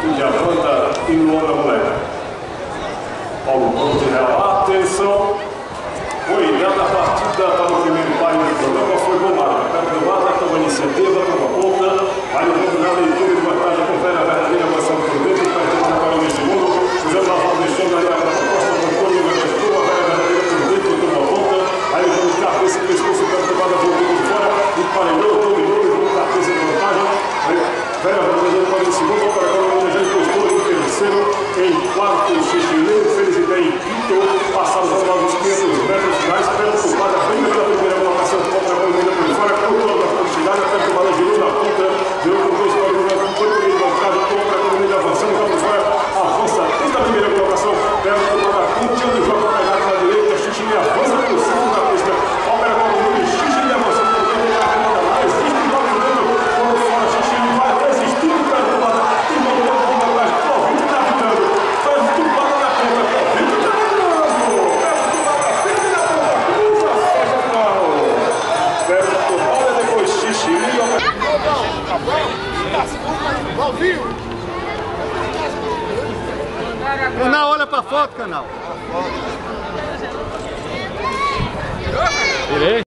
Levanta e Luana Moleque. Paulo Ponte Real. Atenção. Cuidado a partida para o primeiro país do programa. Foi bomada. Perto do mata, toma iniciativa, toma ponta. Vai levando na leitura de vantagem. Confere a verdadeira avançada por dentro. Para tentar para o segundo. Fizemos a volta, deixando ali a proposta. Voltou de uma a verdadeira por dentro, toma ponta. Aí levando de cabeça, pescoço, perto do mata, voltou de fora. E parelhou, dominou, levando cabeça de vantagem. Vera Fernando para o segundo, para a Carolina já encostou em terceiro, em quarto, Chichileiro, Felicité em quinto, passados aos 500 metros finais, preocupada, bem pela primeira colocação, contra a Carolina por fora, controle da velocidade, até que o balão girou na ponta, virou com dois para o Rio, foi por ele bancado, contra a Carolina avançando, já por fora, avança desde a primeira colocação, perto do Matacum, tira o jogo para a na direita, Chichileiro avança pelo centro da pista, opera a Carolina, Chichileiro avançando por dentro da remada, lá existe o balão dentro, por fora, Chichileiro vai resistindo para o lado, e mandou a bola atrás, Covid está virando, faz tumbada na ponta, Covid está virando, cruza a faixa final, pega a tumbada, depois Chichileiro, Canal, olha pra foto, canal. Tirei.